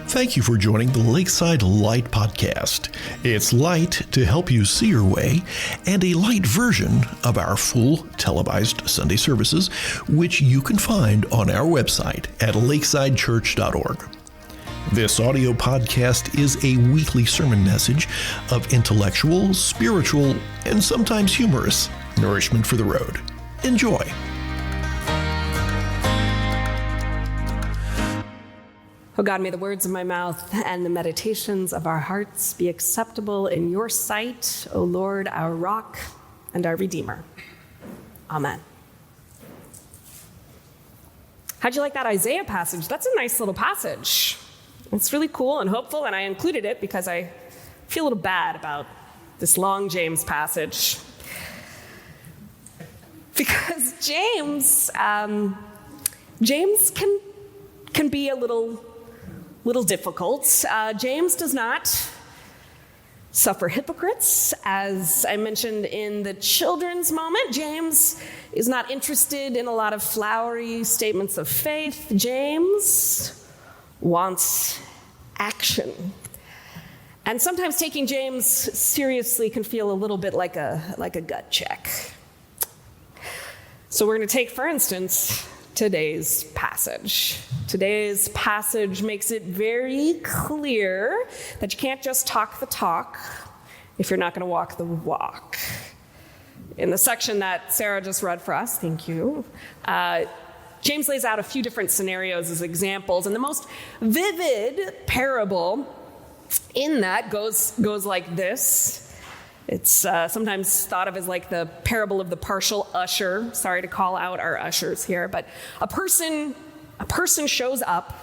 Thank you for joining the Lakeside Light Podcast. It's light to help you see your way, and a light version of our full televised Sunday services, which you can find on our website at lakesidechurch.org. This audio podcast is a weekly sermon message of intellectual, spiritual, and sometimes humorous nourishment for the road. Enjoy. Oh God, may the words of my mouth and the meditations of our hearts be acceptable in your sight, O Lord, our rock and our Redeemer. Amen. How'd you like that Isaiah passage? That's a nice little passage. It's really cool and hopeful, and I included it because I feel a little bad about this long James passage. Because James can be a little difficult. James does not suffer hypocrites. As I mentioned in the children's moment, James is not interested in a lot of flowery statements of faith. James wants action. And sometimes taking James seriously can feel a little bit like a gut check. So we're going to take, for instance, today's passage. Today's passage makes it very clear that you can't just talk the talk if you're not going to walk the walk. In the section that Sarah just read for us, thank you, James lays out a few different scenarios as examples, and the most vivid parable in that goes like this. It's sometimes thought of as like the parable of the partial usher. Sorry to call out our ushers here, but a person shows up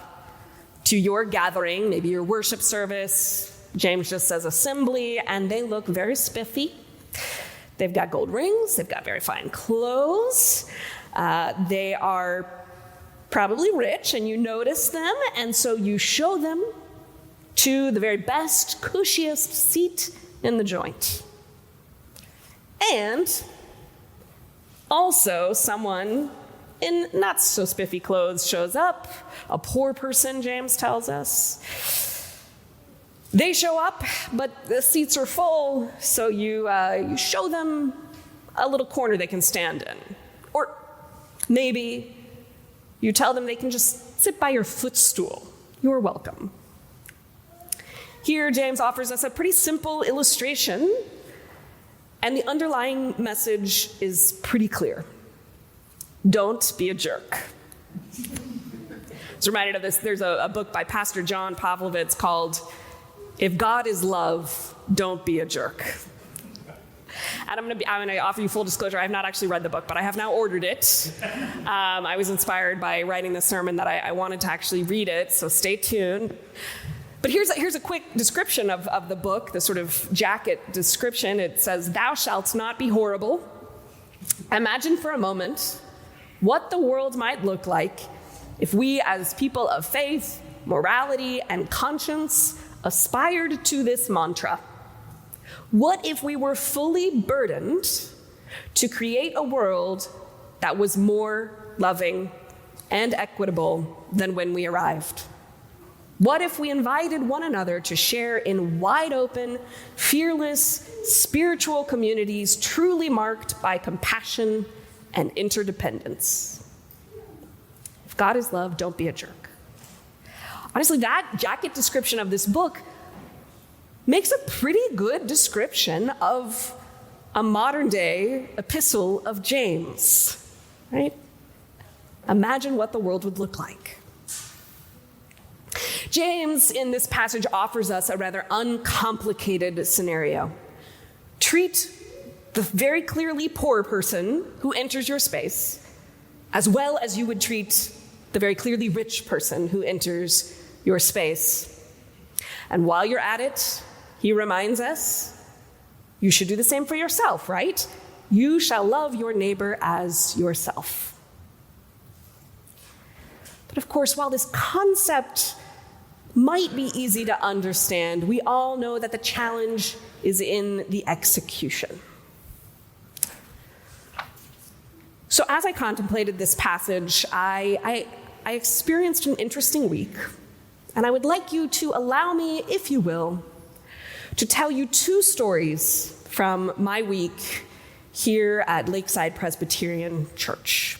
to your gathering, maybe your worship service. James just says assembly, and they look very spiffy. They've got gold rings. They've got very fine clothes. They are probably rich, and you notice them, and so you show them to the very best, cushiest seat in the joint. And also someone in not so spiffy clothes shows up, a poor person, James tells us. They show up, but the seats are full, so you show them a little corner they can stand in. Or maybe you tell them they can just sit by your footstool. You're welcome. Here, James offers us a pretty simple illustration, and the underlying message is pretty clear. Don't be a jerk. I was reminded of this. There's a book by Pastor John Pavlovitz called If God is Love, Don't Be a Jerk. And I'm going to offer you full disclosure. I have not actually read the book, but I have now ordered it. I was inspired by writing the sermon that I wanted to actually read it, so stay tuned. But here's a quick description of the book, the sort of jacket description. It says, "Thou shalt not be horrible. Imagine for a moment what the world might look like if we as people of faith, morality, and conscience aspired to this mantra. What if we were fully burdened to create a world that was more loving and equitable than when we arrived? What if we invited one another to share in wide open, fearless, spiritual communities truly marked by compassion and interdependence? If God is love, don't be a jerk." Honestly, that jacket description of this book makes a pretty good description of a modern-day epistle of James, right? Imagine what the world would look like. James, in this passage, offers us a rather uncomplicated scenario. Treat the very clearly poor person who enters your space as well as you would treat the very clearly rich person who enters your space. And while you're at it, he reminds us, you should do the same for yourself, right? You shall love your neighbor as yourself. But of course, while this concept might be easy to understand, we all know that the challenge is in the execution. So as I contemplated this passage, I experienced an interesting week. And I would like you to allow me, if you will, to tell you two stories from my week here at Lakeside Presbyterian Church.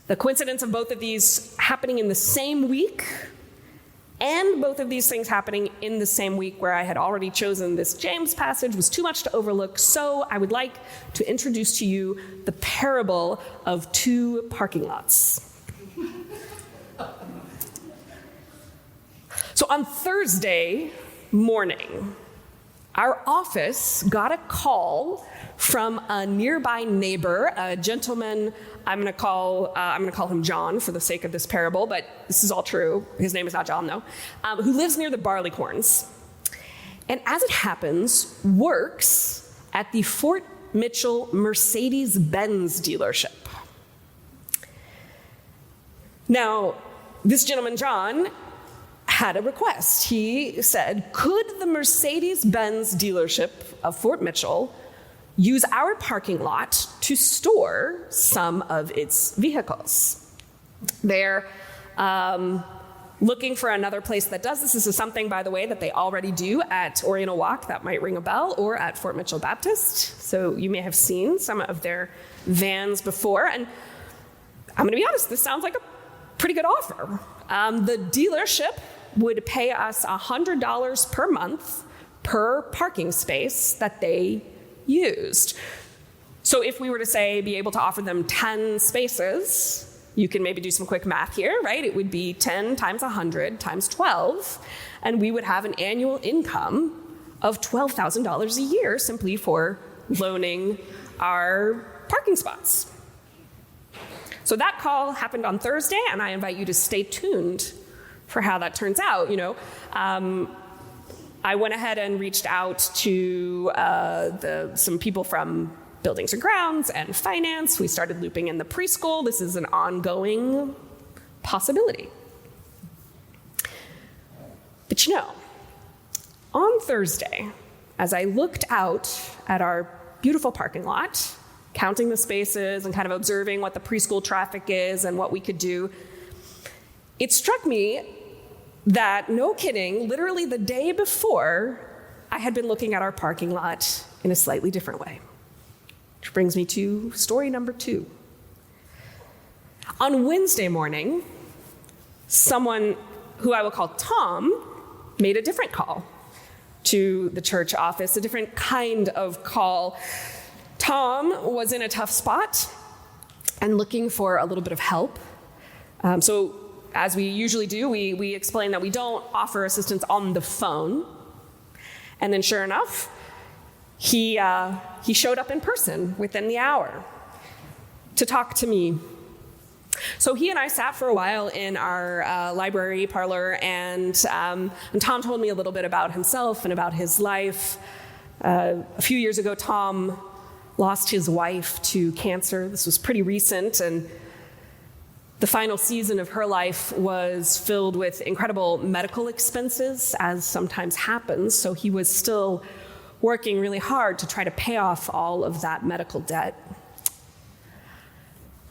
The coincidence of both of these happening in the same week, and both of these things happening in the same week where I had already chosen this James passage, was too much to overlook, so I would like to introduce to you the parable of two parking lots. So on Thursday morning, our office got a call from a nearby neighbor, a gentleman. I'm going to call him John for the sake of this parable, but this is all true. His name is not John, though. Who lives near the Barleycorns, and as it happens, works at the Fort Mitchell Mercedes-Benz dealership. Now, this gentleman, John, had a request. He said, could the Mercedes-Benz dealership of Fort Mitchell use our parking lot to store some of its vehicles? They're looking for another place that does this. This is something, by the way, that they already do at Oriental Walk. That might ring a bell, or at Fort Mitchell Baptist. So you may have seen some of their vans before. And I'm going to be honest, this sounds like a pretty good offer. The dealership would pay us $100 per month per parking space that they used. So if we were to say be able to offer them 10 spaces, you can maybe do some quick math here, right? It would be 10 times 100 times 12, and we would have an annual income of $12,000 a year simply for loaning our parking spots. So that call happened on Thursday, and I invite you to stay tuned for how that turns out. I went ahead and reached out to some people from Buildings and Grounds and Finance. We started looping in the preschool. This is an ongoing possibility. But on Thursday, as I looked out at our beautiful parking lot, counting the spaces and kind of observing what the preschool traffic is and what we could do, it struck me that, no kidding, literally the day before, I had been looking at our parking lot in a slightly different way. Which brings me to story number 2. On Wednesday morning, someone who I will call Tom made a different call to the church office, a different kind of call. Tom was in a tough spot and looking for a little bit of help. So as we usually do, we explain that we don't offer assistance on the phone. And then sure enough, he showed up in person within the hour to talk to me. So he and I sat for a while in our library parlor, and Tom told me a little bit about himself and about his life. A few years ago, Tom lost his wife to cancer. This was pretty recent, and the final season of her life was filled with incredible medical expenses, as sometimes happens, so he was still working really hard to try to pay off all of that medical debt.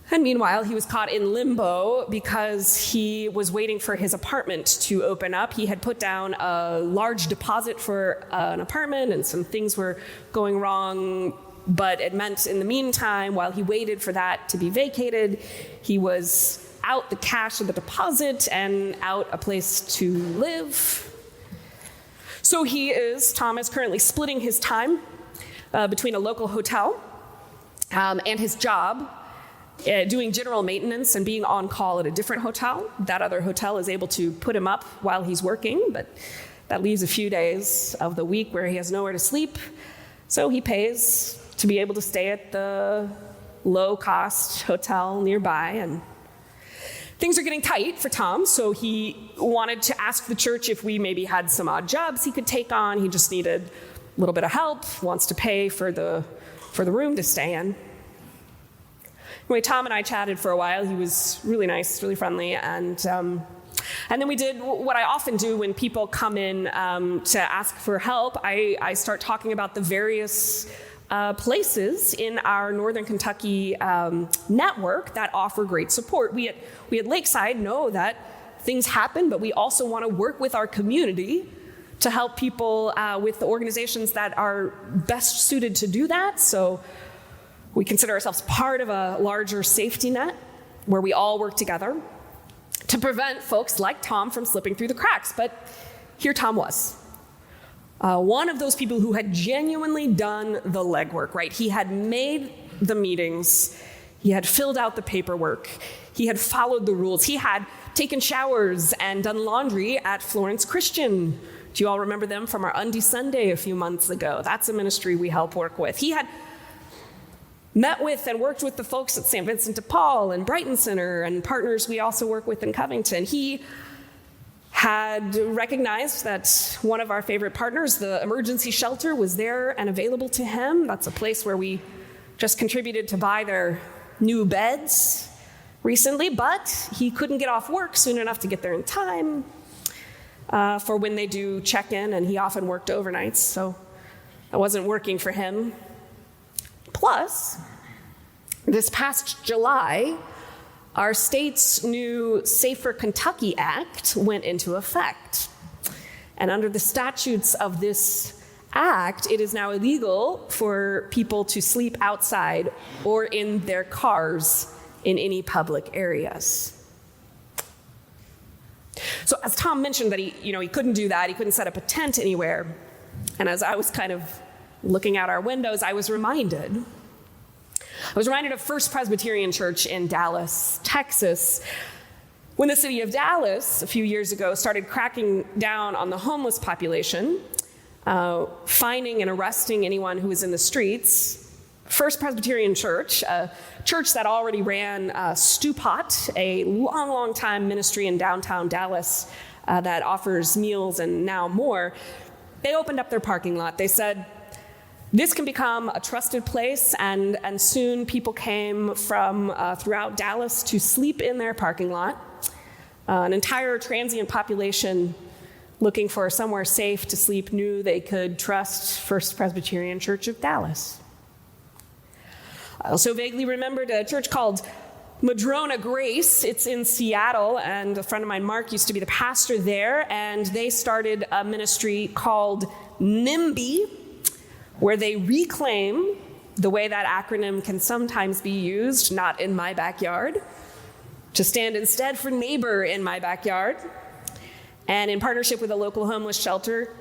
And meanwhile, he was caught in limbo because he was waiting for his apartment to open up. He had put down a large deposit for an apartment, and some things were going wrong, but it meant in the meantime, while he waited for that to be vacated, he was out the cash of the deposit and out a place to live. So Tom is currently splitting his time between a local hotel and his job, doing general maintenance and being on call at a different hotel. That other hotel is able to put him up while he's working, but that leaves a few days of the week where he has nowhere to sleep. So he pays to be able to stay at the low-cost hotel nearby, and things are getting tight for Tom, so he wanted to ask the church if we maybe had some odd jobs he could take on. He just needed a little bit of help, wants to pay for the room to stay in. Anyway, Tom and I chatted for a while. He was really nice, really friendly, and then we did what I often do when people come in to ask for help. I start talking about the various places in our Northern Kentucky network that offer great support. We at Lakeside know that things happen, but we also want to work with our community to help people with the organizations that are best suited to do that. So we consider ourselves part of a larger safety net where we all work together to prevent folks like Tom from slipping through the cracks. But here Tom was. One of those people who had genuinely done the legwork, right? He had made the meetings, he had filled out the paperwork, he had followed the rules, he had taken showers and done laundry at Florence Christian. Do you all remember them from our Undie Sunday a few months ago? That's a ministry we help work with. He had met with and worked with the folks at St. Vincent de Paul and Brighton Center and partners we also work with in Covington. He had recognized that one of our favorite partners, the emergency shelter, was there and available to him. That's a place where we just contributed to buy their new beds recently, but he couldn't get off work soon enough to get there in time for when they do check-in, and he often worked overnights, so that wasn't working for him. Plus, this past July, our state's new Safer Kentucky Act went into effect. And under the statutes of this act, it is now illegal for people to sleep outside or in their cars in any public areas. So as Tom mentioned that he couldn't do that, he couldn't set up a tent anywhere. And as I was kind of looking out our windows, I was reminded of First Presbyterian Church in Dallas, Texas, when the city of Dallas a few years ago started cracking down on the homeless population, finding and arresting anyone who was in the streets. First Presbyterian Church, a church that already ran Stew Pot, a long time ministry in downtown Dallas that offers meals and now more, they opened up their parking lot. They said, this can become a trusted place, and soon people came from throughout Dallas to sleep in their parking lot. An entire transient population looking for somewhere safe to sleep knew they could trust First Presbyterian Church of Dallas. I also vaguely remembered a church called Madrona Grace. It's in Seattle, and a friend of mine, Mark, used to be the pastor there, and they started a ministry called NIMBY, where they reclaim the way that acronym can sometimes be used, not in my backyard, to stand instead for neighbor in my backyard. And in partnership with a local homeless shelter,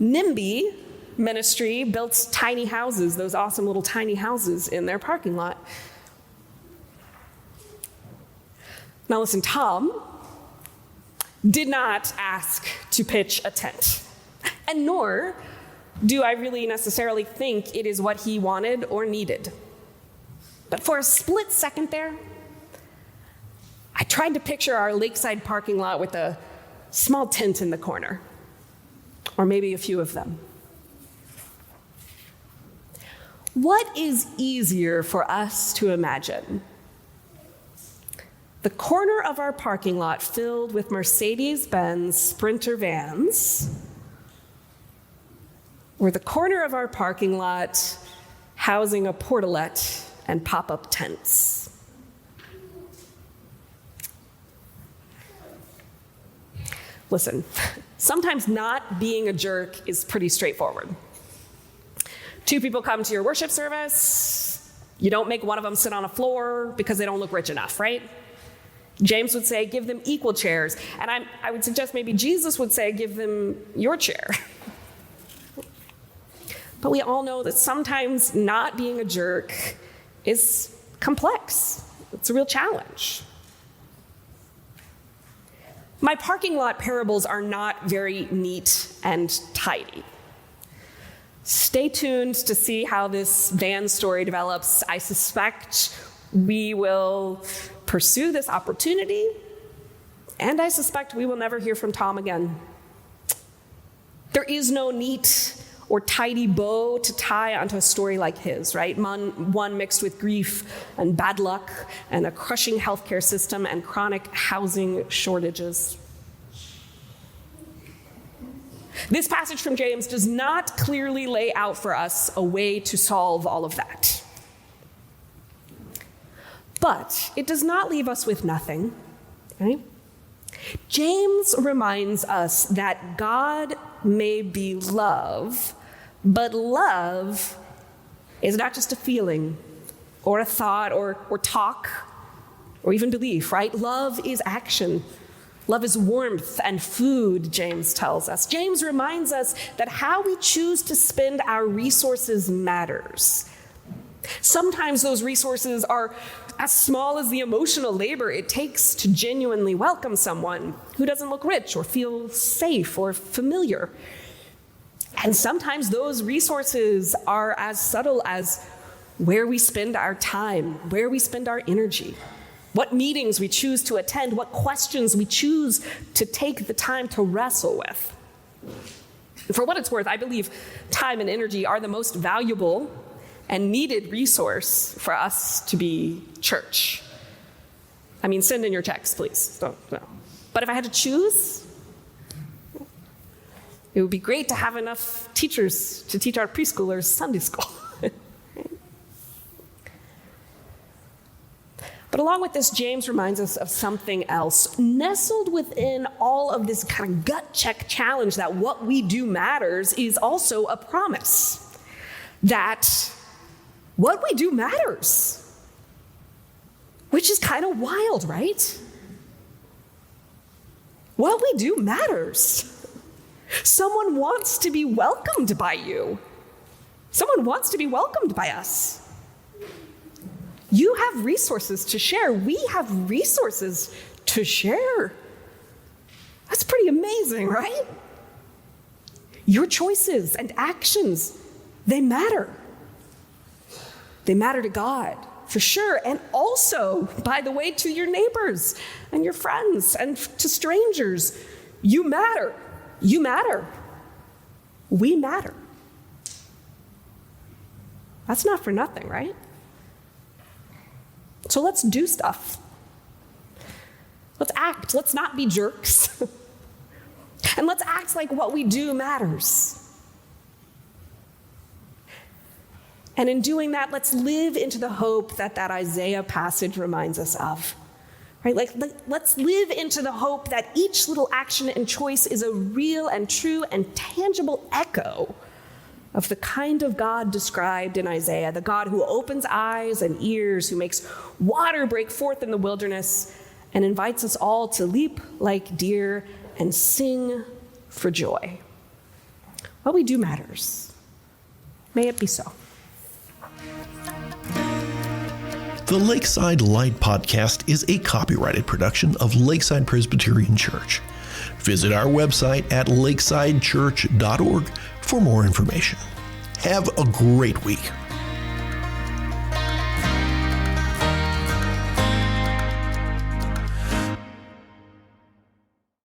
NIMBY ministry built tiny houses, those awesome little tiny houses in their parking lot. Now listen, Tom did not ask to pitch a tent, and nor do I really necessarily think it is what he wanted or needed. But for a split second there, I tried to picture our lakeside parking lot with a small tent in the corner, or maybe a few of them. What is easier for us to imagine? The corner of our parking lot filled with Mercedes-Benz Sprinter vans, or the corner of our parking lot housing a portalette and pop-up tents? Listen, sometimes not being a jerk is pretty straightforward. Two people come to your worship service, you don't make one of them sit on a floor because they don't look rich enough, right? James would say, give them equal chairs. And I would suggest maybe Jesus would say, give them your chair. But we all know that sometimes not being a jerk is complex. It's a real challenge. My parking lot parables are not very neat and tidy. Stay tuned to see how this van story develops. I suspect we will pursue this opportunity, and I suspect we will never hear from Tom again. There is no neat or tidy bow to tie onto a story like his, right? One mixed with grief and bad luck and a crushing healthcare system and chronic housing shortages. This passage from James does not clearly lay out for us a way to solve all of that. But it does not leave us with nothing, right? James reminds us that God may be love, but love is not just a feeling or a thought or talk or even belief, right? Love is action. Love is warmth and food, James tells us. James reminds us that how we choose to spend our resources matters. Sometimes those resources are as small as the emotional labor it takes to genuinely welcome someone who doesn't look rich or feel safe or familiar. And sometimes those resources are as subtle as where we spend our time, where we spend our energy, what meetings we choose to attend, what questions we choose to take the time to wrestle with. For what it's worth, I believe time and energy are the most valuable and needed resource for us to be church. I mean, send in your checks, please. No. But if I had to choose, it would be great to have enough teachers to teach our preschoolers Sunday school. But along with this, James reminds us of something else. Nestled within all of this kind of gut check challenge that what we do matters is also a promise that what we do matters, which is kind of wild, right? What we do matters. Someone wants to be welcomed by you. Someone wants to be welcomed by us. You have resources to share. We have resources to share. That's pretty amazing, right? Your choices and actions, they matter. They matter to God, for sure. And also, by the way, to your neighbors and your friends and to strangers. You matter. You matter. We matter. That's not for nothing, right? So let's do stuff. Let's act. Let's not be jerks. And let's act like what we do matters. And in doing that, let's live into the hope that Isaiah passage reminds us of. Right? Let's live into the hope that each little action and choice is a real and true and tangible echo of the kind of God described in Isaiah, the God who opens eyes and ears, who makes water break forth in the wilderness, and invites us all to leap like deer and sing for joy. What we do matters. May it be so. The Lakeside Light Podcast is a copyrighted production of Lakeside Presbyterian Church. Visit our website at lakesidechurch.org for more information. Have a great week.